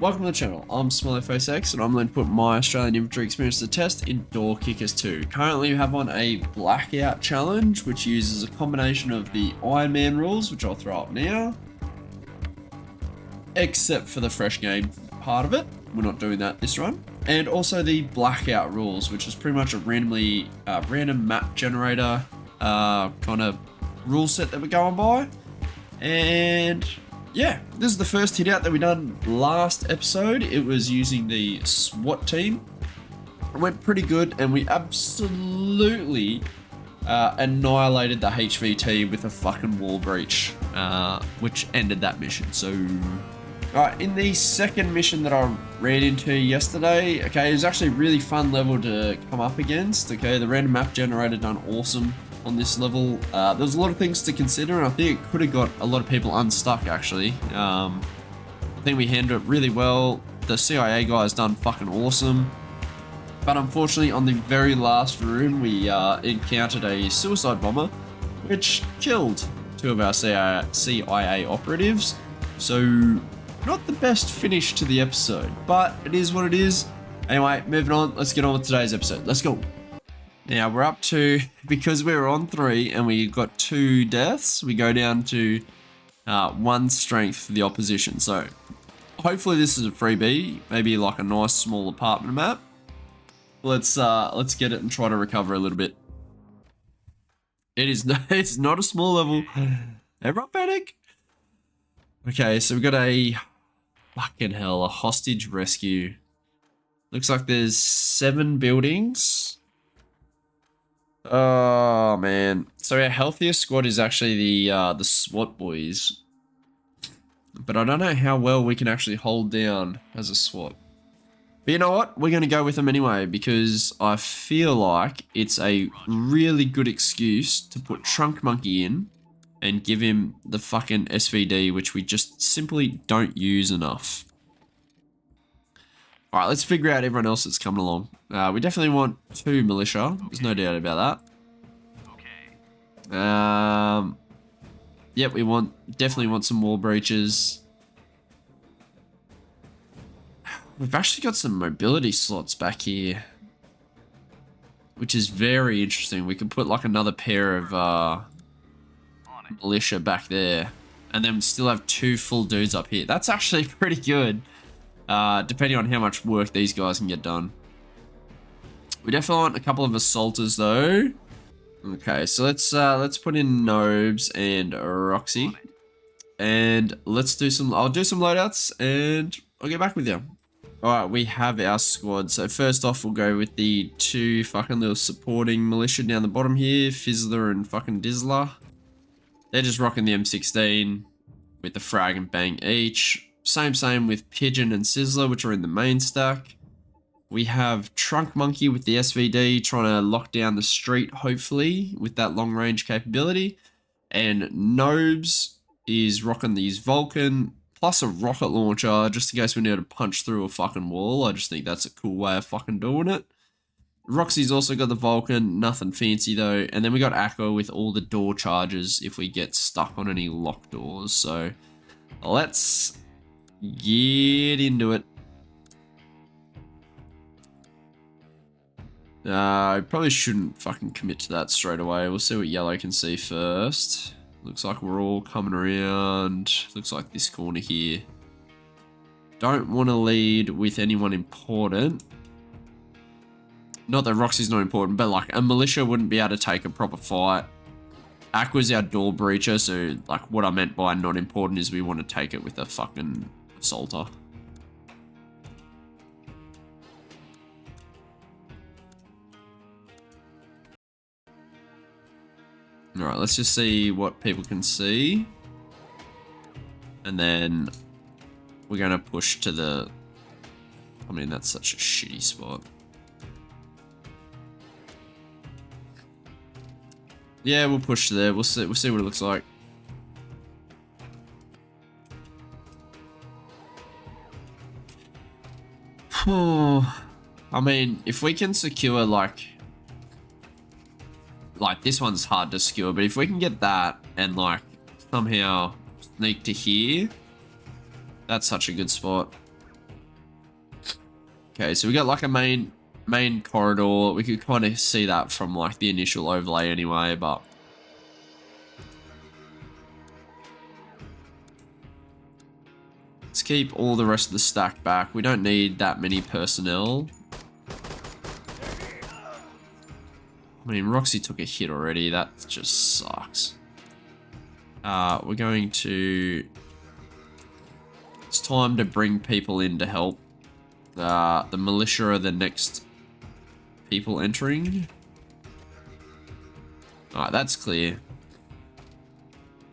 welcome to the channel. I'm SmileyFaceX and I'm going to put my Australian Infantry experience to the test in Door Kickers 2. Currently we have on a Blackout challenge which uses a combination of the Iron Man rules, which I'll throw up now, except for the fresh game part of it. We're not doing that this run. And also the Blackout rules, which is pretty much a random map generator kind of rule set that we're going by. And yeah, this is the first hit out that we done last episode. It was using the SWAT team. It went pretty good and we absolutely annihilated the HVT with a fucking wall breach, which ended that mission. So alright, in the second mission that I ran into yesterday, okay, it was actually a really fun level to come up against. Okay, the random map generator done awesome on this level. There was a lot of things to consider, and I think it could have got a lot of people unstuck actually. I think we handled it really well. The CIA guys done fucking awesome. But unfortunately, on the very last room, we encountered a suicide bomber, which killed two of our CIA operatives. So, not the best finish to the episode, but it is what it is. Anyway, moving on, let's get on with today's episode. Let's go. Now we're up to, because we were on 3 and we got 2 deaths, we go down to 1 strength for the opposition. So hopefully this is a freebie, maybe like a nice small apartment map. Let's get it and try to recover a little bit. It's not a small level. Everyone panic. Okay, so we've got a fucking hell, a hostage rescue. Looks like there's 7 buildings. Oh man, so our healthiest squad is actually the SWAT boys, but I don't know how well we can actually hold down as a SWAT. But you know what, we're gonna go with them anyway because I feel like it's a really good excuse to put Trunk Monkey in and give him the fucking SVD, which we just simply don't use enough. Alright, let's figure out everyone else that's coming along. We definitely want 2 militia. There's no doubt about that. Yep, we definitely want some wall breaches. We've actually got some mobility slots back here, which is very interesting. We could put like another pair of militia back there, and then still have 2 full dudes up here. That's actually pretty good. Depending on how much work these guys can get done. We definitely want a couple of assaulters though. Okay, so let's put in Nobes and Roxy. And let's do some, I'll do some loadouts and I'll get back with you. Alright, we have our squad. So first off, we'll go with the 2 fucking little supporting militia down the bottom here. Fizzler and fucking Dizzler. They're just rocking the M16 with the frag and bang each. Same with Pigeon and Sizzler, which are in the main stack. We have Trunk Monkey with the SVD trying to lock down the street, hopefully, with that long range capability. And Nobes is rocking these Vulcan, plus a rocket launcher, just in case we need to punch through a fucking wall. I just think that's a cool way of fucking doing it. Roxy's also got the Vulcan, nothing fancy though. And then we got Aqua with all the door charges if we get stuck on any locked doors. So let's get into it. I probably shouldn't fucking commit to that straight away. We'll see what yellow can see first. Looks like we're all coming around. Looks like this corner here. Don't want to lead with anyone important. Not that Roxy's not important, but like a militia wouldn't be able to take a proper fight. Aqua's our door breacher, so like what I meant by not important is we want to take it with a fucking assaulter. Alright, let's just see what people can see. And then we're going to push to the... I mean, that's such a shitty spot. Yeah, we'll push to there. We'll see what it looks like. I mean, if we can secure like this one's hard to secure, but if we can get that and like somehow sneak to here, that's such a good spot. Okay, so we got like a main corridor. We could kind of see that from like the initial overlay anyway, but let's keep all the rest of the stack back. We don't need that many personnel. I mean, Roxy took a hit already. That just sucks. We're going to... It's time to bring people in to help. The militia are the next people entering. Alright, that's clear.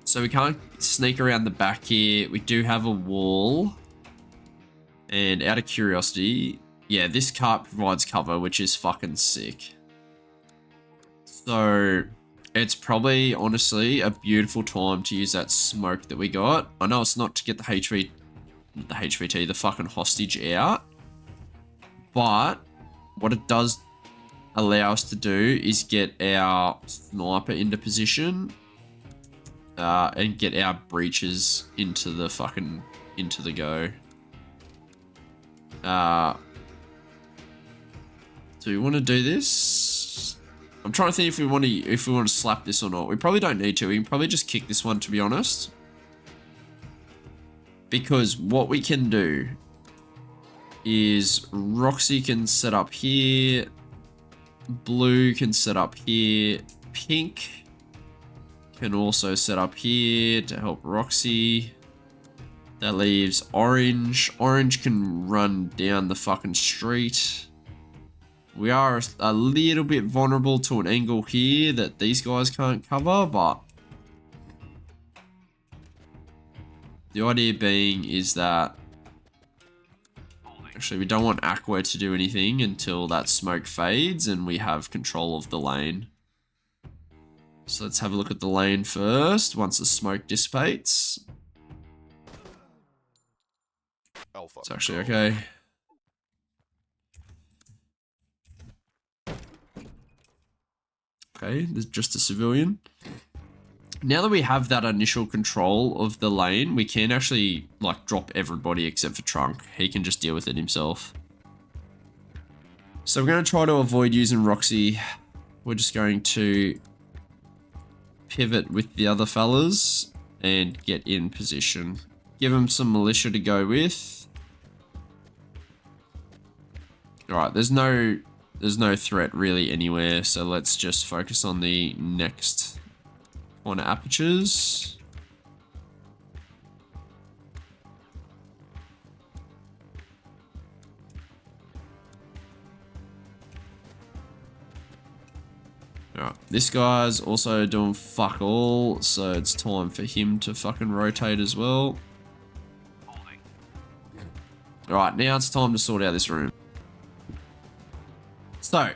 So we can't sneak around the back here. We do have a wall. And out of curiosity, yeah, this cart provides cover, which is fucking sick. So it's probably, honestly, a beautiful time to use that smoke that we got. I know it's not to get the HVT, the fucking hostage out. But what it does allow us to do is get our sniper into position. And get our breaches into the go. Do we want to do this? I'm trying to think if we want to slap this or not. We probably don't need to. We can probably just kick this one, to be honest. Because what we can do is Roxy can set up here. Blue can set up here. Pink can also set up here to help Roxy. That leaves Orange. Orange can run down the fucking street. We are a little bit vulnerable to an angle here that these guys can't cover, but the idea being is that actually we don't want Aqua to do anything until that smoke fades and we have control of the lane. So let's have a look at the lane first once the smoke dissipates. Alpha. It's actually okay. Okay, there's just a civilian. Now that we have that initial control of the lane, we can actually like drop everybody except for Trunk. He can just deal with it himself. So we're going to try to avoid using Roxy. We're just going to pivot with the other fellas and get in position. Give them some militia to go with. Alright, there's no threat really anywhere, so let's just focus on the next corner apertures. Alright, this guy's also doing fuck all, so it's time for him to fucking rotate as well. Alright, now it's time to sort out this room. So,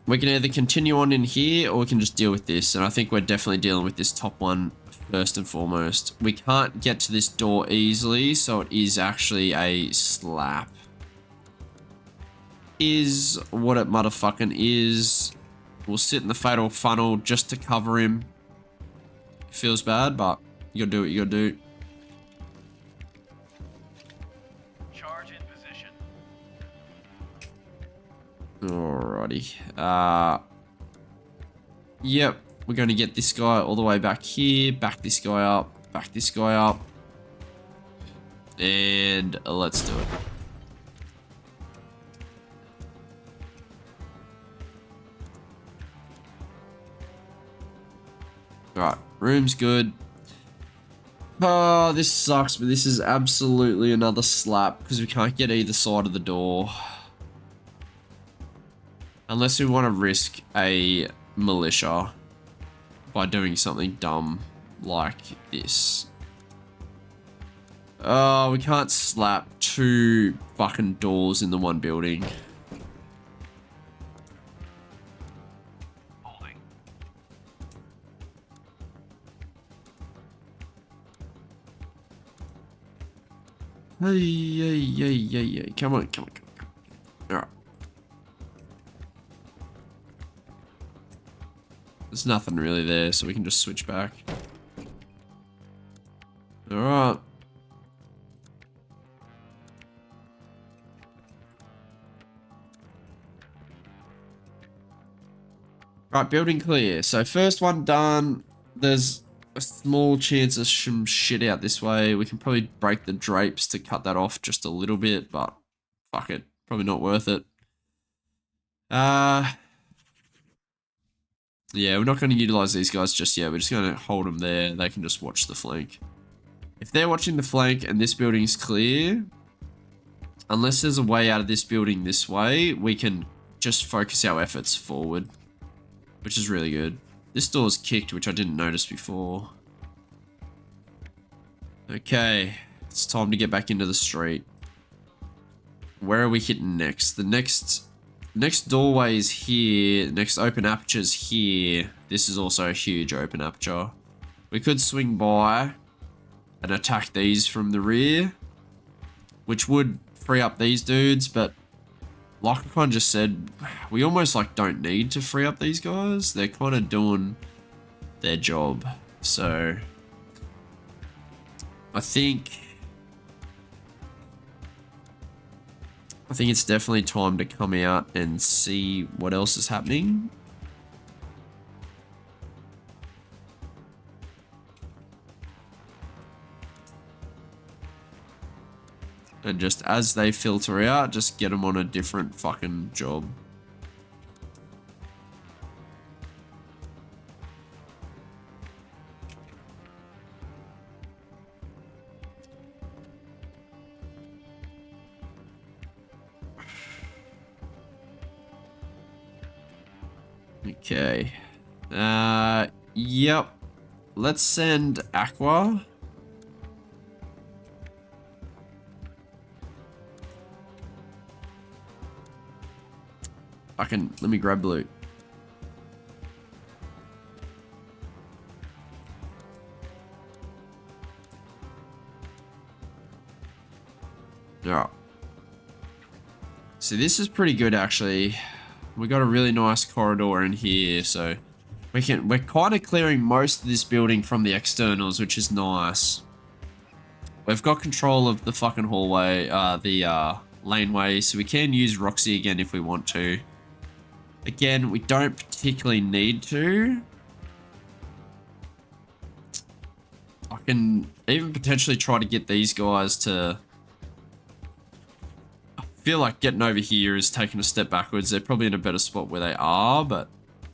we can either continue on in here or we can just deal with this. And I think we're definitely dealing with this top one first and foremost. We can't get to this door easily, so it is actually a slap. Is what it motherfucking is. We'll sit in the fatal funnel just to cover him. Feels bad, but you gotta do what you gotta do. Alrighty. Yep, we're going to get this guy all the way back here, back this guy up, and let's do it. Alright, room's good. Oh, this sucks, but this is absolutely another slap because we can't get either side of the door. Unless we want to risk a militia by doing something dumb like this. Oh, we can't slap two fucking doors in the one building. Hey. Come on. Alright. There's nothing really there, so we can just switch back. Alright. Right, building clear. So first one done. There's a small chance of some shit out this way. We can probably break the drapes to cut that off just a little bit, but fuck it. Probably not worth it. Yeah, we're not going to utilize these guys just yet. We're just going to hold them there. They can just watch the flank. If they're watching the flank and this building's clear, unless there's a way out of this building this way, we can just focus our efforts forward, which is really good. This door's kicked, which I didn't notice before. Okay, it's time to get back into the street. Where are we hitting next? The next doorway is here. The next open aperture's here. This is also a huge open aperture. We could swing by and attack these from the rear, which would free up these dudes, but like I kind of just said, we almost like don't need to free up these guys. They're kind of doing their job. So I think it's definitely time to come out and see what else is happening. And just as they filter out, just get them on a different fucking job. Okay. Yep. Let's send Aqua. Let me grab loot. Alright. So this is pretty good actually. We got a really nice corridor in here, so we're kind of clearing most of this building from the externals, which is nice. We've got control of the fucking hallway, the laneway, so we can use Roxy again if we want to. Again, we don't particularly need to. I can even potentially try to get these guys to... I feel like getting over here is taking a step backwards. They're probably in a better spot where they are, but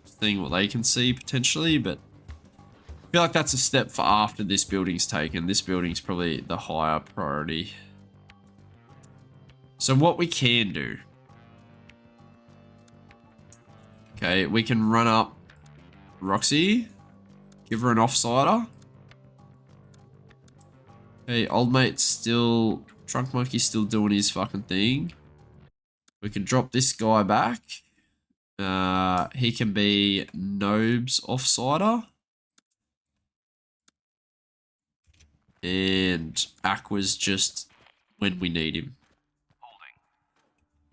seeing what they can see potentially, but I feel like that's a step for after this building's taken. This building's probably the higher priority. So what we can do... Okay, we can run up Roxy, give her an offsider. Hey, old mate's still, Trunk Monkey's still doing his fucking thing. We can drop this guy back. He can be Nobe's offsider. And Aqua's just when we need him.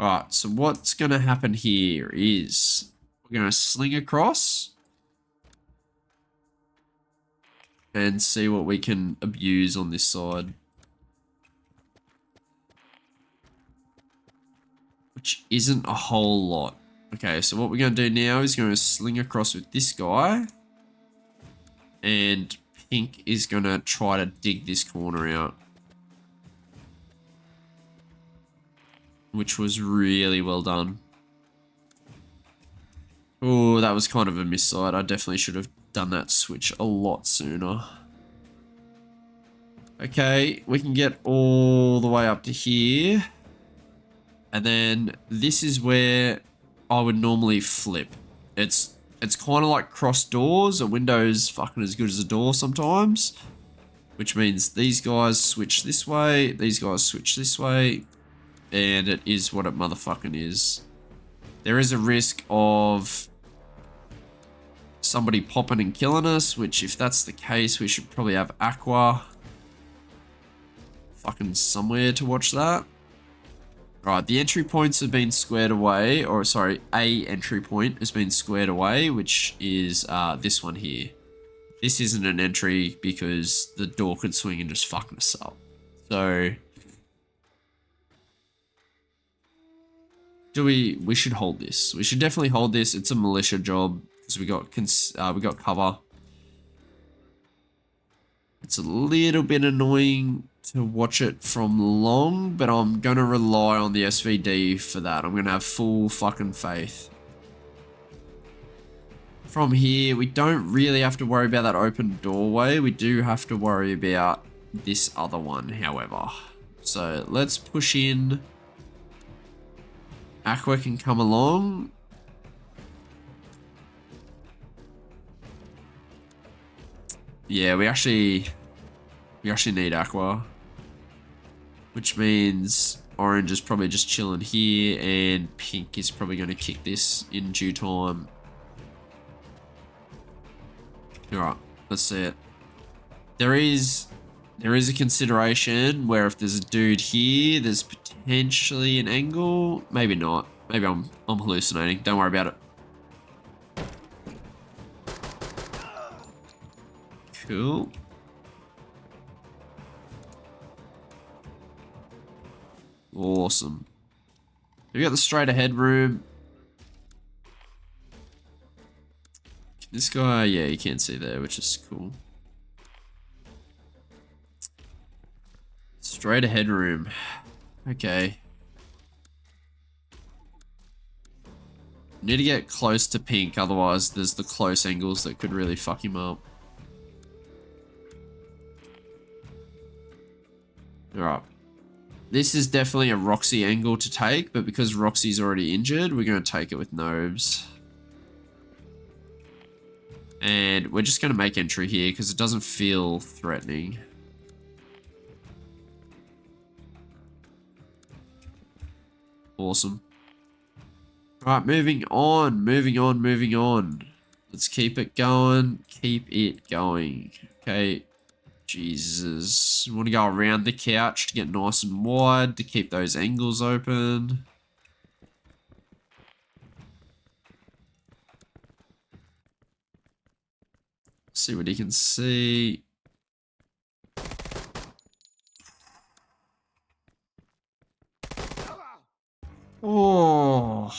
Alright, so what's going to happen here is... We're going to sling across and see what we can abuse on this side. Which isn't a whole lot. Okay, so what we're going to do now is going to sling across with this guy. And Pink is going to try to dig this corner out. Which was really well done. Oh, that was kind of a miss side. I definitely should have done that switch a lot sooner. Okay, we can get all the way up to here. And then this is where I would normally flip. It's kind of like cross doors. A window's fucking as good as a door sometimes. Which means these guys switch this way, these guys switch this way. And it is what it motherfucking is. There is a risk of somebody popping and killing us, which if that's the case, we should probably have Aqua fucking somewhere to watch that. Right, the entry points have been squared away, or sorry, a entry point has been squared away, which is this one here. This isn't an entry because the door could swing and just fucking us up. So... we should hold this. We should definitely hold this. It's a militia job. because we got cover. It's a little bit annoying to watch it from long, but I'm going to rely on the SVD for that. I'm going to have full fucking faith. From here, we don't really have to worry about that open doorway. We do have to worry about this other one, however. So let's push in. Aqua can come along. Yeah, we actually need Aqua. Which means orange is probably just chilling here, and pink is probably going to kick this in due time. Alright, let's see it. There is a consideration where if there's a dude here, there's potentially an angle. Maybe not. Maybe I'm hallucinating. Don't worry about it. Cool. Awesome. We got the straight ahead room. This guy, yeah, you can't see there, which is cool. Straight ahead room. Okay. Need to get close to pink, otherwise there's the close angles that could really fuck him up. Alright. This is definitely a Roxy angle to take, but because Roxy's already injured, we're going to take it with Nobes. And we're just going to make entry here because it doesn't feel threatening. Awesome. Alright, moving on. Let's keep it going. Okay. Jesus. We want to go around the couch to get nice and wide to keep those angles open. See what he can see. Oh.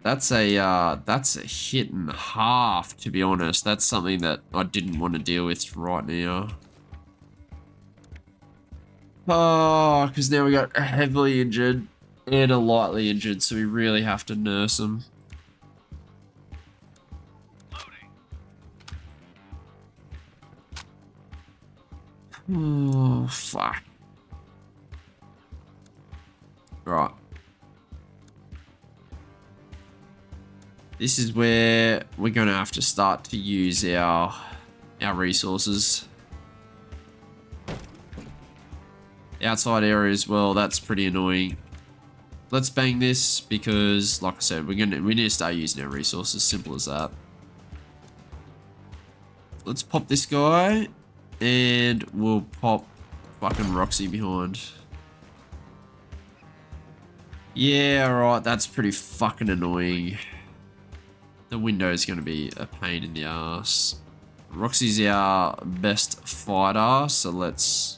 That's a hit and a half, to be honest. That's something that I didn't want to deal with right now. Oh, because now we got a heavily injured and a lightly injured, so we really have to nurse him. Oh, fuck. Right. This is where we're going to have to start to use our resources. Outside area as well, that's pretty annoying. Let's bang this because, like I said, we need to start using our resources. Simple as that. Let's pop this guy, and we'll pop fucking Roxy behind. Yeah, right, that's pretty fucking annoying. The window is going to be a pain in the ass. Roxy's our best fighter, so let's...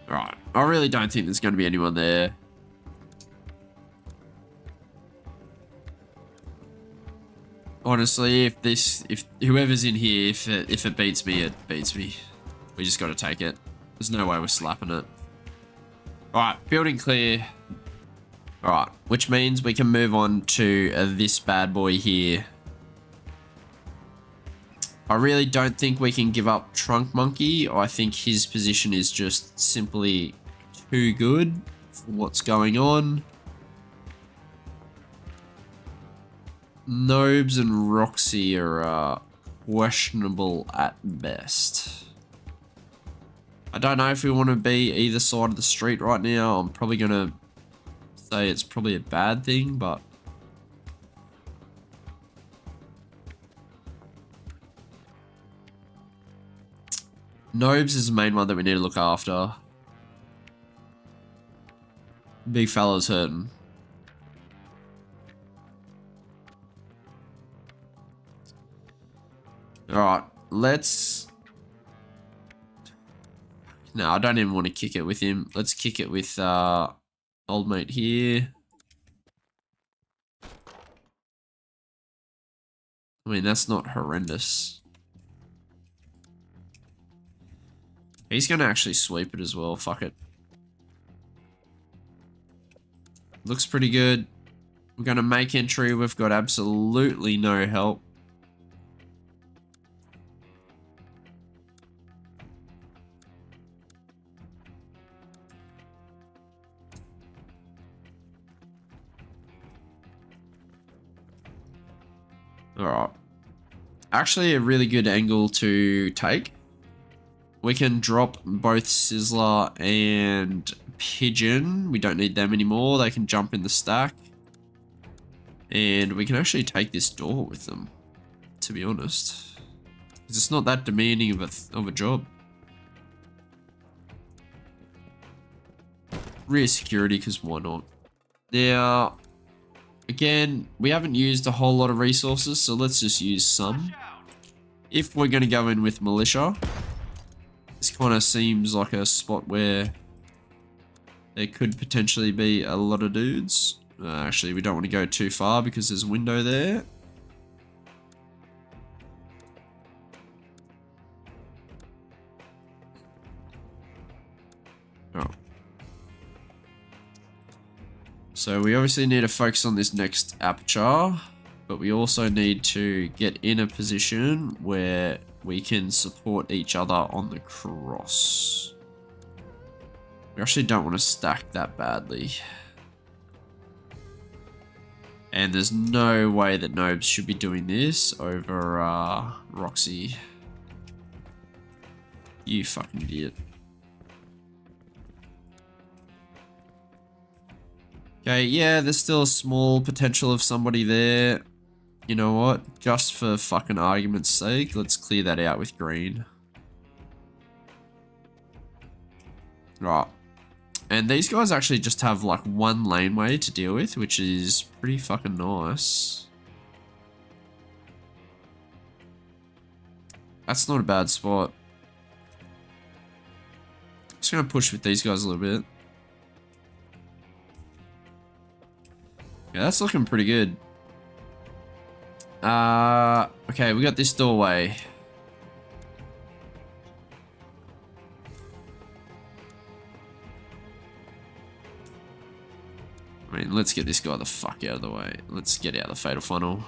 Right, I really don't think there's going to be anyone there. Honestly, if whoever's in here, if it beats me, it beats me. We just got to take it. There's no way we're slapping it. Alright, building clear. Alright, which means we can move on to this bad boy here. I really don't think we can give up Trunk Monkey. I think his position is just simply too good for what's going on. Nobes and Roxy are questionable at best. I don't know if we want to be either side of the street right now. I'm probably going to say it's probably a bad thing, but... Nobes is the main one that we need to look after. Big fella's hurting. Alright, let's... No, I don't even want to kick it with him. Let's kick it with old mate here. I mean, that's not horrendous. He's going to actually sweep it as well. Fuck it. Looks pretty good. We're going to make entry. We've got absolutely no help. Alright. Actually, a really good angle to take. We can drop both Sizzler and Pigeon. We don't need them anymore. They can jump in the stack. And we can actually take this door with them, to be honest. It's not that demanding of a job. Rear security, because why not? Now, again, we haven't used a whole lot of resources, so let's just use some. If we're going to go in with militia, this kind of seems like a spot where there could potentially be a lot of dudes. Actually, we don't want to go too far because there's a window there. Oh. So we obviously need to focus on this next aperture, but we also need to get in a position where we can support each other on the cross. We actually don't want to stack that badly. And there's no way that Nobes should be doing this over Roxy. You fucking idiot. Okay, yeah, there's still a small potential of somebody there. You know what? Just for fucking argument's sake, let's clear that out with green. Right. And these guys actually just have like one laneway to deal with, which is pretty fucking nice. That's not a bad spot. Just gonna push with these guys a little bit. Yeah, that's looking pretty good. Okay, we got this doorway. I mean, let's get this guy the fuck out of the way. Let's get out of the fatal funnel.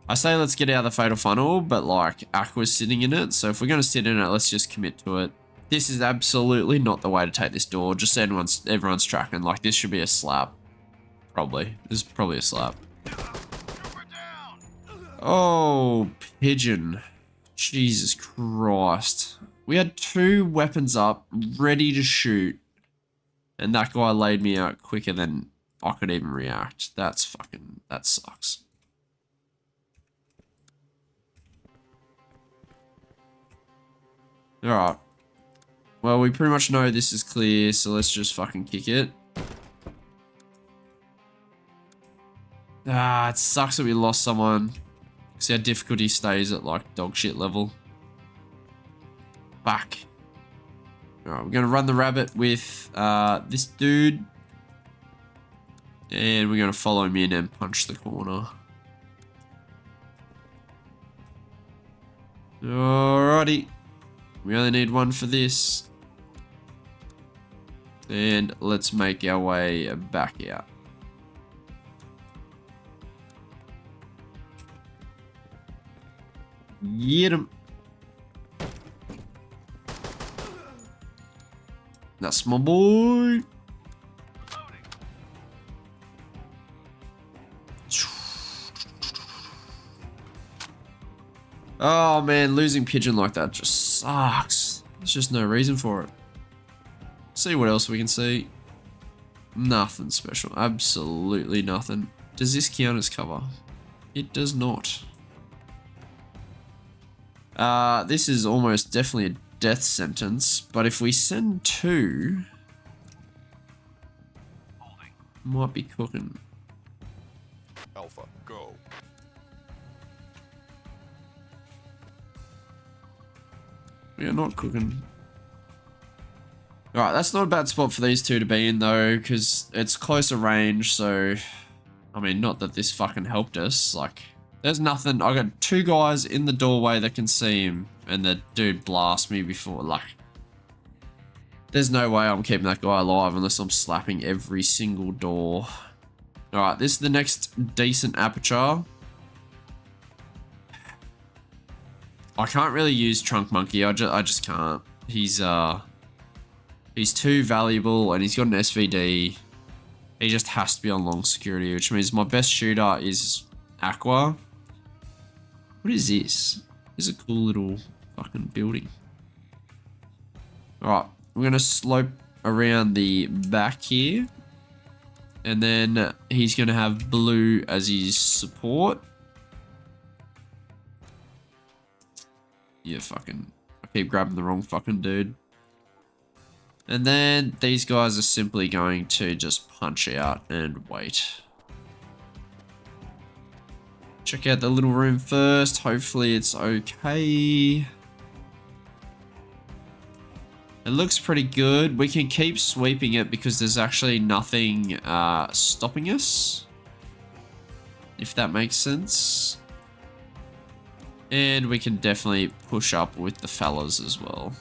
I say let's get out of the fatal funnel, but like Aqua's sitting in it, so if we're gonna sit in it, let's just commit to it. This is absolutely not the way to take this door. Just so everyone's tracking. Like, this should be a slap. Probably. This is probably a slap. Oh, Pigeon. Jesus Christ. We had 2 weapons up, ready to shoot. And that guy laid me out quicker than I could even react. That sucks. Alright. Well, we pretty much know this is clear, so let's just fucking kick it. Ah, it sucks that we lost someone. See how difficulty stays at like dog shit level. Back. Alright, we're gonna run the rabbit with this dude. And we're gonna follow him in and punch the corner. Alrighty. We only need 1 for this. And let's make our way back out. Get him. That's my boy. Oh man, losing Pigeon like that just sucks. There's just no reason for it. See what else we can see. Nothing special. Absolutely nothing. Does this count as cover? It does not. This is almost definitely a death sentence, but if we send 2, might be cooking. Alpha, go. We are not cooking. Alright, that's not a bad spot for these two to be in though, because it's closer range, so... I mean, not that this fucking helped us, like... There's nothing, I got two guys in the doorway that can see him, and the dude blast me before, like... There's no way I'm keeping that guy alive unless I'm slapping every single door. Alright, this is the next decent aperture. I can't really use Trunk Monkey, I just can't. He's too valuable and he's got an SVD. He just has to be on long security, which means my best shooter is Aqua. What is this? This is a cool little fucking building. Alright, we're gonna slope around the back here. And then he's gonna have blue as his support. Yeah, fucking, I keep grabbing the wrong fucking dude. And then these guys are simply going to just punch out and wait. Check out the little room first. Hopefully it's okay. It looks pretty good. We can keep sweeping it because there's actually nothing stopping us. If that makes sense. And we can definitely push up with the fellas as well.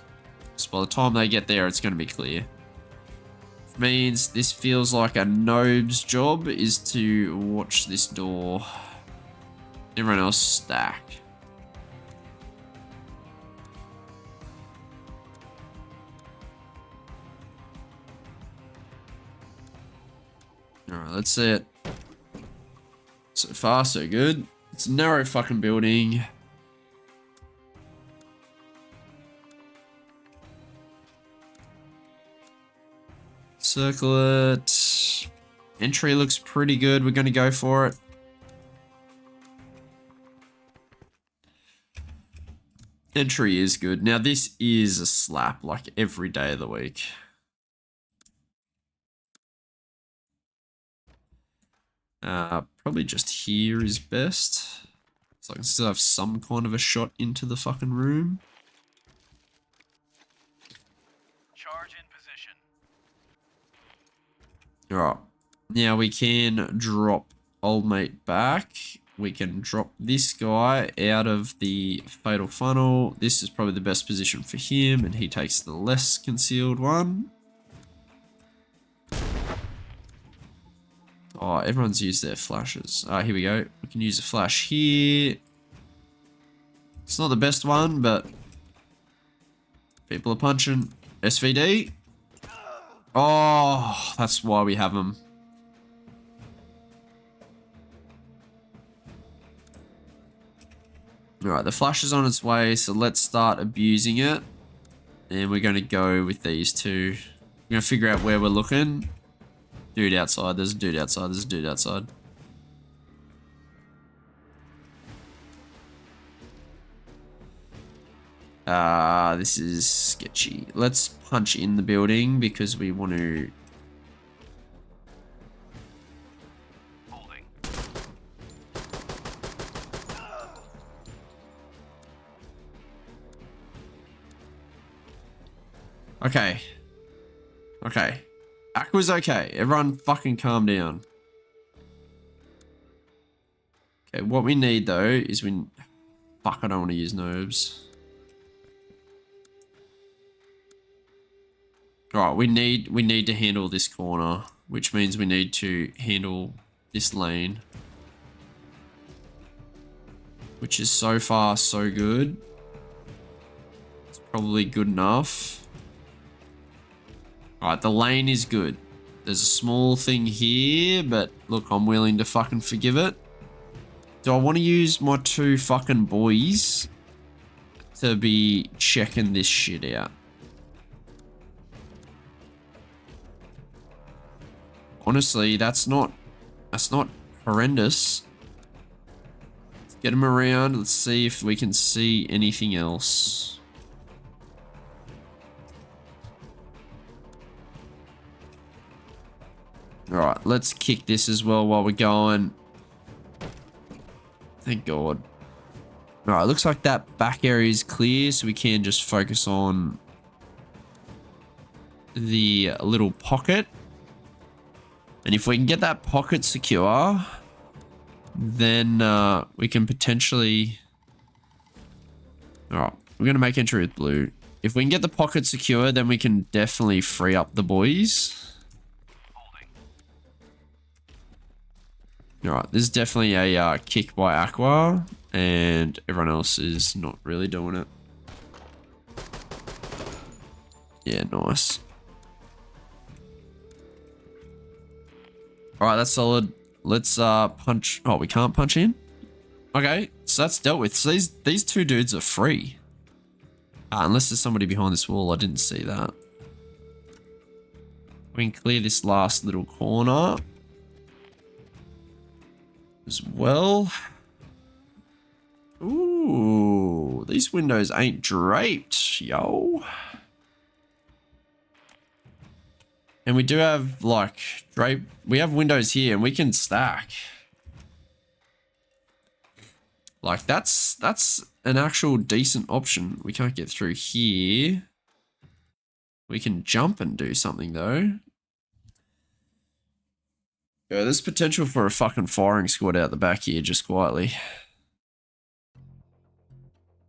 So by the time they get there, it's going to be clear. Which means this feels like a noob's job is to watch this door. Everyone else stack. Alright, that's it. So far, so good. It's a narrow fucking building. Circle it. Entry looks pretty good. We're going to go for it. Entry is good. Now, this is a slap like every day of the week. Probably just here is best. So I can still have some kind of a shot into the fucking room. Charge in position. Alright. Now we can drop old mate back. We can drop this guy out of the fatal funnel. This is probably the best position for him, and he takes the less concealed one. Oh, everyone's used their flashes. Here we go. We can use a flash here. It's not the best one, but people are punching. SVD. Oh, that's why we have them. Alright, the flash is on its way, so let's start abusing it. And we're going to go with these two. We're going to figure out where we're looking. Dude outside, there's a dude outside, there's a dude outside. This is sketchy. Let's punch in the building because we want to... Holding. Okay. Okay. Aqua's okay. Everyone fucking calm down. Okay, what we need though is we... Fuck, I don't want to use nobs. Alright, we need to handle this corner, which means we need to handle this lane. Which is so far so good. It's probably good enough. Alright, the lane is good. There's a small thing here, but look, I'm willing to fucking forgive it. Do I want to use my two fucking boys to be checking this shit out? Honestly, that's not horrendous. Let's get them around. Let's see if we can see anything else. Alright, let's kick this as well while we're going. Thank God. All right, looks like that back area is clear, so we can just focus on the little pocket. And if we can get that pocket secure, then we can potentially... All right, we're going to make entry with blue. If we can get the pocket secure, then we can definitely free up the boys. All right, this is definitely a kick by Aqua, and everyone else is not really doing it. Yeah, nice. All right, that's solid. Let's punch. Oh, we can't punch in? Okay, so that's dealt with. So these two dudes are free. Unless there's somebody behind this wall. I didn't see that. We can clear this last little corner as well. Ooh, these windows ain't draped, yo. And we do have like we have windows here and we can stack. Like that's an actual decent option. We can't get through here. We can jump and do something though. Yeah, there's potential for a fucking firing squad out the back here just quietly.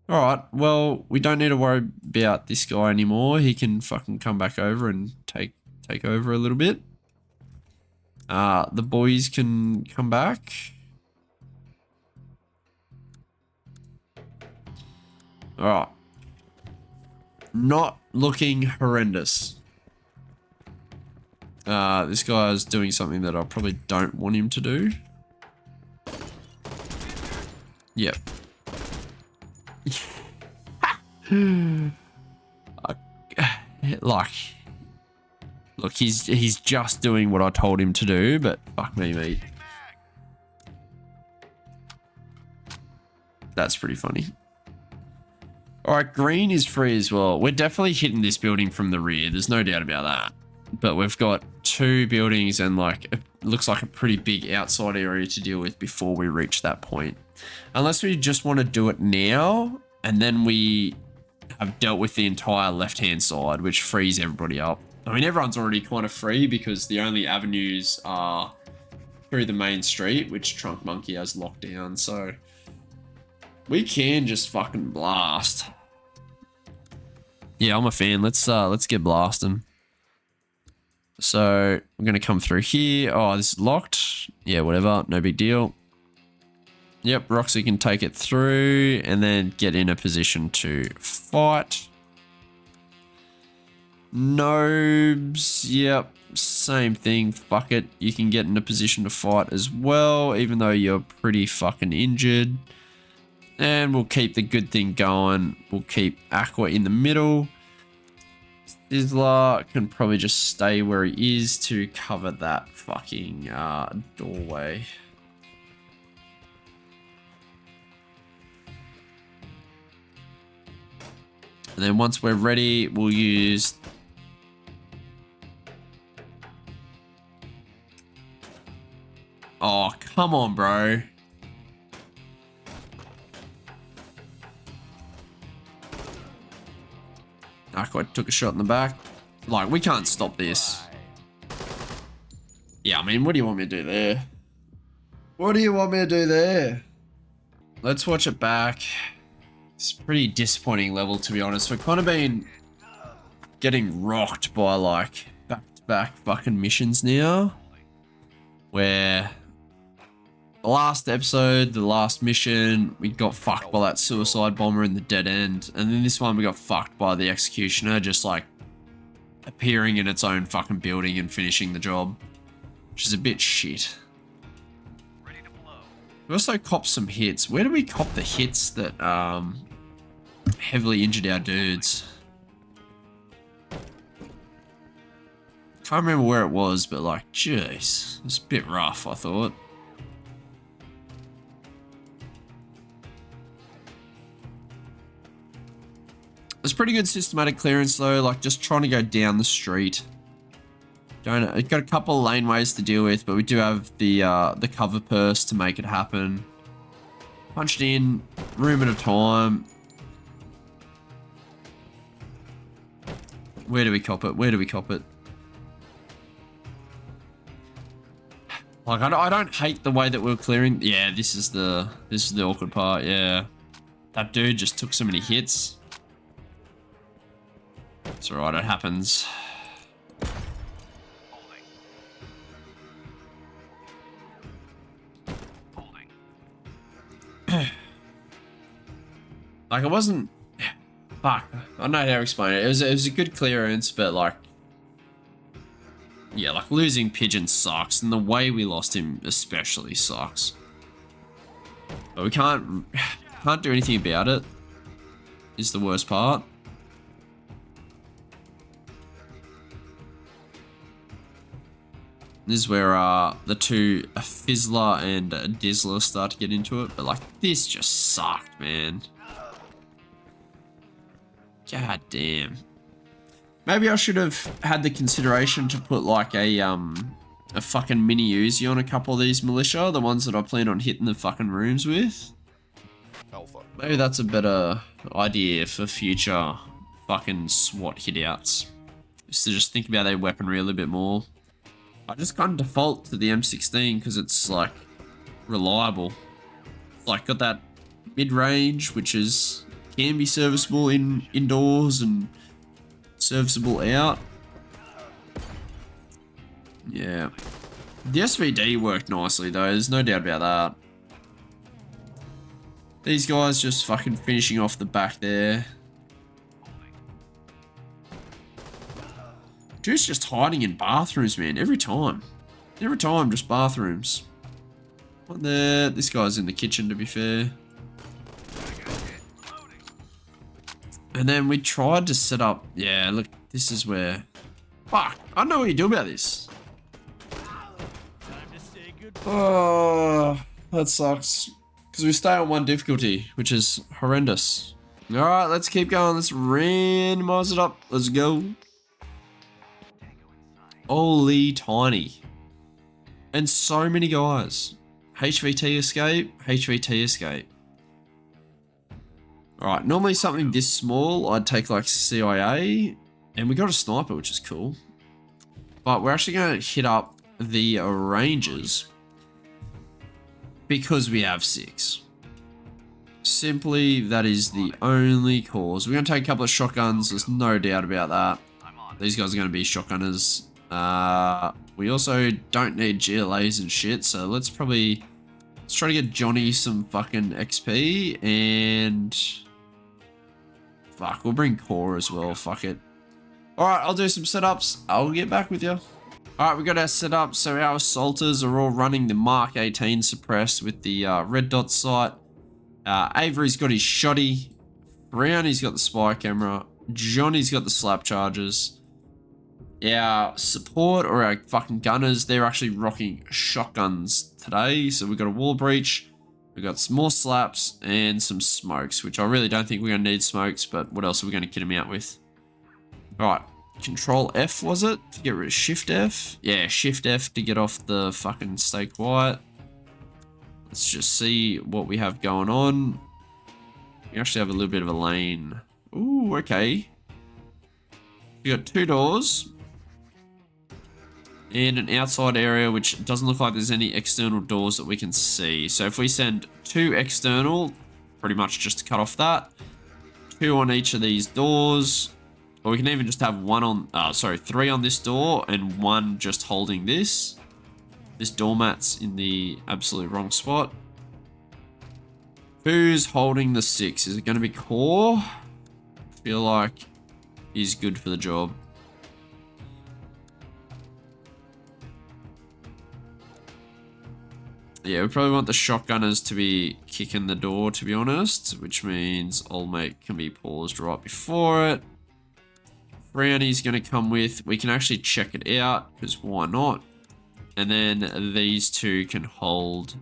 Alright, well, we don't need to worry about this guy anymore. He can fucking come back over and take over a little bit. The boys can come back. Alright. Not looking horrendous. This guy is doing something that I probably don't want him to do. Yep. Like, look, he's just doing what I told him to do, but fuck me, mate. That's pretty funny. All right, green is free as well. We're definitely hitting this building from the rear. There's no doubt about that. But we've got two buildings and like it looks like a pretty big outside area to deal with before we reach that point. Unless we just want to do it now and then we have dealt with the entire left-hand side, which frees everybody up. I mean, everyone's already kind of free because the only avenues are through the main street, which Trunk Monkey has locked down. So we can just fucking blast. Yeah, I'm a fan. Let's get blasting. So we're going to come through here. Oh, this is locked. Yeah, whatever. No big deal. Yep, Roxy can take it through and then get in a position to fight. Nobes. Yep, same thing. Fuck it. You can get in a position to fight as well, even though you're pretty fucking injured. And we'll keep the good thing going. We'll keep Aqua in the middle. Sizzler can probably just stay where he is to cover that fucking doorway. And then once we're ready, we'll use... Oh, come on, bro. Aqua took a shot in the back. Like, we can't stop this. Yeah, I mean, what do you want me to do there? What do you want me to do there? Let's watch it back. It's a pretty disappointing level, to be honest. We've kind of been getting rocked by, like, back-to-back fucking missions now. Where... the last episode, the last mission, we got fucked by that suicide bomber in the dead end. And then this one we got fucked by the executioner just like appearing in its own fucking building and finishing the job. Which is a bit shit. We also copped some hits. Where do we cop the hits that heavily injured our dudes? Can't remember where it was, but like, jeez. It's a bit rough, I thought. It's pretty good systematic clearance though, like just trying to go down the street. It's got a couple of laneways to deal with, but we do have the cover purse to make it happen. Punched in, room at a time. Where do we cop it? Where do we cop it? Like, I don't hate the way that we're clearing. Yeah, this is the awkward part. Yeah, that dude just took so many hits. It's alright, it happens. Holding. Holding. Like, it wasn't. Fuck, I don't know how to explain it. It was a good clearance, but like, yeah, like losing Pigeon sucks, and the way we lost him especially sucks. But we can't do anything about it. Is the worst part. This is where the two, a Fizzler and a Dizzler, start to get into it. But like, this just sucked, man. God damn. Maybe I should have had the consideration to put like a fucking mini Uzi on a couple of these militia, the ones that I plan on hitting the fucking rooms with. Alpha. Maybe that's a better idea for future fucking SWAT hitouts. Just to just think about their weaponry a little bit more. I just kind of default to the M16 because it's like reliable. It's like got that mid-range, which is can be serviceable indoors and serviceable out. Yeah. The SVD worked nicely though, there's no doubt about that. These guys just fucking finishing off the back there. Dude's just hiding in bathrooms, man, every time. Every time, just bathrooms. What there? This guy's in the kitchen, to be fair. And then we tried to set up... Yeah, look, this is where... Fuck, I don't know what you do about this. Oh, that sucks. Because we stay on one difficulty, which is horrendous. Alright, let's keep going. Let's randomize it up. Let's go. Holy tiny. And so many guys. HVT escape, HVT escape. Alright, normally something this small, I'd take like CIA. And we got a sniper, which is cool. But we're actually going to hit up the Rangers. Because we have 6. Simply, that is the only cause. We're going to take a couple of shotguns, there's no doubt about that. These guys are going to be shotgunners. We also don't need GLAs and shit, so let's try to get Johnny some fucking XP, and fuck, we'll bring Core as well, fuck it. Alright, I'll do some setups, I'll get back with you. Alright, we got our setup, so our assaulters are all running the Mark 18 suppressed with the red dot sight. Avery's got his shotty, Brownie's got the spy camera, Johnny's got the slap charges. Our support, or our fucking gunners, they're actually rocking shotguns today. So we've got a wall breach, we've got some more slaps, and some smokes, which I really don't think we're going to need smokes, but what else are we going to kit them out with? Alright, Control F was it? To get rid of Shift F? Yeah, Shift F to get off the fucking stay quiet. Let's just see what we have going on. We actually have a little bit of a lane. Ooh, okay. We got 2 doors. And an outside area, which doesn't look like there's any external doors that we can see. So if we send 2 external, pretty much just to cut off that. 2 on each of these doors. Or we can even just have 3 on this door and 1 just holding this. This doormat's in the absolute wrong spot. Who's holding the 6? Is it going to be Core? I feel like he's good for the job. Yeah, we probably want the shotgunners to be kicking the door, to be honest, which means Old Mate can be paused right before it. Brownie's going to come with, we can actually check it out, because why not? And then these 2 can hold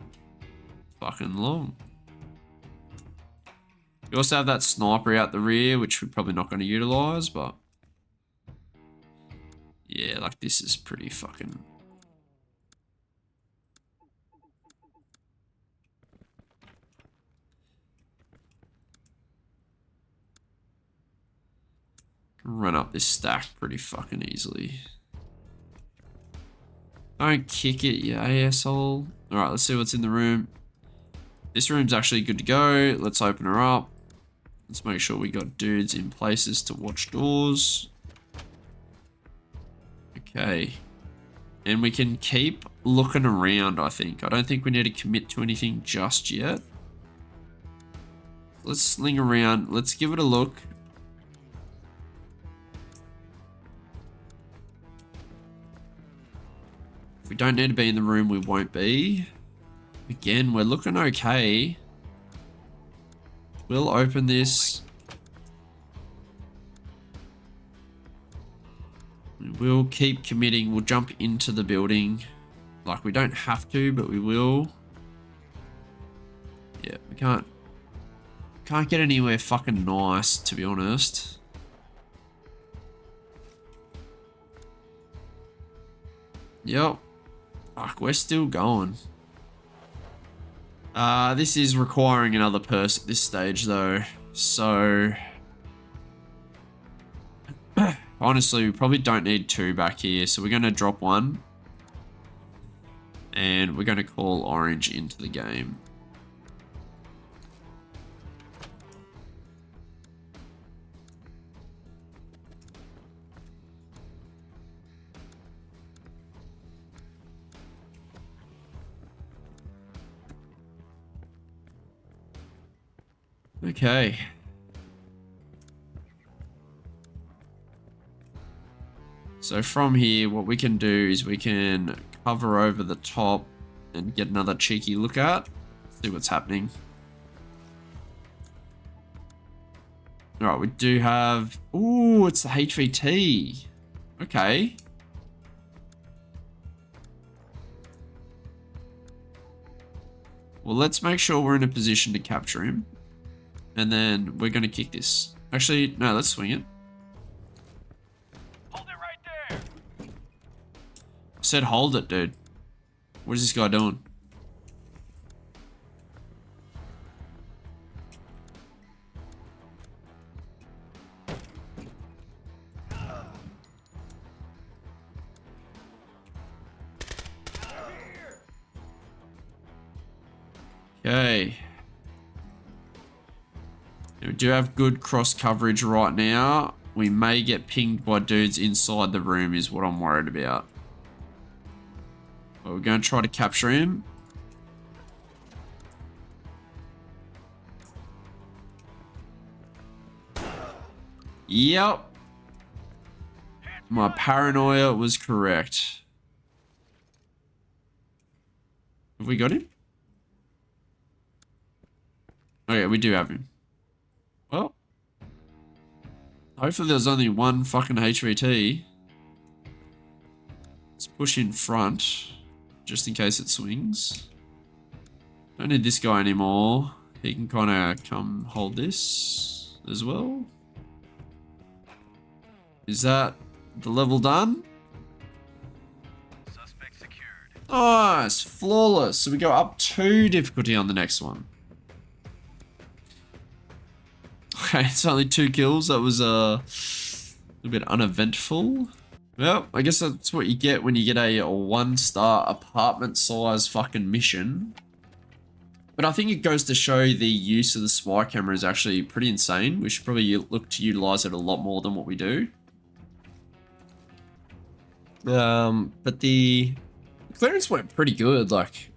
fucking long. We also have that sniper out the rear, which we're probably not going to utilize, but yeah, like this is pretty fucking... Run up this stack pretty fucking easily. Don't kick it, you asshole. Alright, let's see what's in the room. This room's actually good to go. Let's open her up. Let's make sure we got dudes in places to watch doors. Okay. And we can keep looking around, I think. I don't think we need to commit to anything just yet. Let's sling around. Let's give it a look. If we don't need to be in the room, we won't be. Again, we're looking okay. We'll open this. We'll keep committing. We'll jump into the building. Like, we don't have to, but we will. Yeah, we can't get anywhere fucking nice, to be honest. Yep. Fuck, we're still going. This is requiring another person at this stage, though. So, honestly, we probably don't need two back here. So we're going to drop one. And we're going to call orange into the game. Okay. So from here, what we can do is we can cover over the top and get another cheeky look at. See what's happening. Alright, we do have... Ooh, it's the HVT. Okay. Well, let's make sure we're in a position to capture him. And then we're going to kick this. Actually, no, let's swing it. Hold it right there. I said hold it, dude. What is this guy doing? Okay. We do have good cross coverage right now. We may get pinged by dudes inside the room is what I'm worried about. But we're going to try to capture him. Yep. My paranoia was correct. Have we got him? Oh yeah, we do have him. Well, hopefully there's only one fucking HVT. Let's push in front, just in case it swings. Don't need this guy anymore. He can kind of come hold this as well. Is that the level done? Suspect secured. Nice, flawless. So we go up 2 difficulty on the next one. Okay, it's only 2 kills. That was a bit uneventful. Well, I guess that's what you get when you get a 1-star apartment size fucking mission. But I think it goes to show the use of the spy camera is actually pretty insane. We should probably look to utilize it a lot more than what we do. But the clearance went pretty good. Like,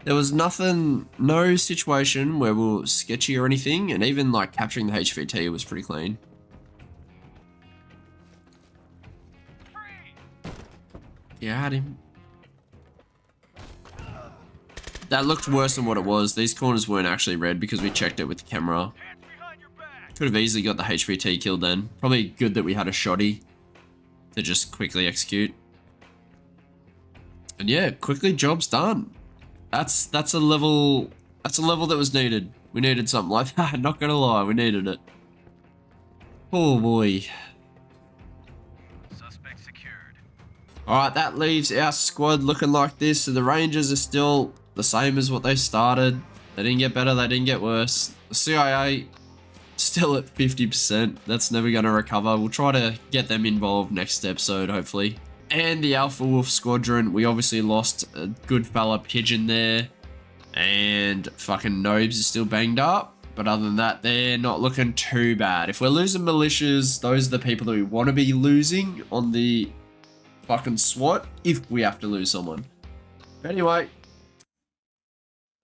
there was no situation where we were sketchy or anything, and even like capturing the HVT was pretty clean. Yeah, I had him. That looked worse than what it was. These corners weren't actually red because we checked it with the camera. Could have easily got the HVT killed then. Probably good that we had a shotty to just quickly execute. And yeah, quickly job's done. That's a level that was needed. We needed something like that, not gonna lie, we needed it. Oh boy. Suspect secured. Alright, that leaves our squad looking like this. So the Rangers are still the same as what they started. They didn't get better, they didn't get worse. The CIA, Still at 50%. That's never going to recover. We'll try to get them involved next episode, hopefully. And the Alpha Wolf Squadron, we obviously lost a good fella Pigeon there. And fucking Nobes is still banged up. But other than that, they're not looking too bad. If we're losing militias, those are the people that we want to be losing on the fucking SWAT if we have to lose someone. But anyway,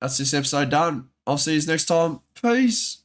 that's this episode done. I'll see you next time. Peace.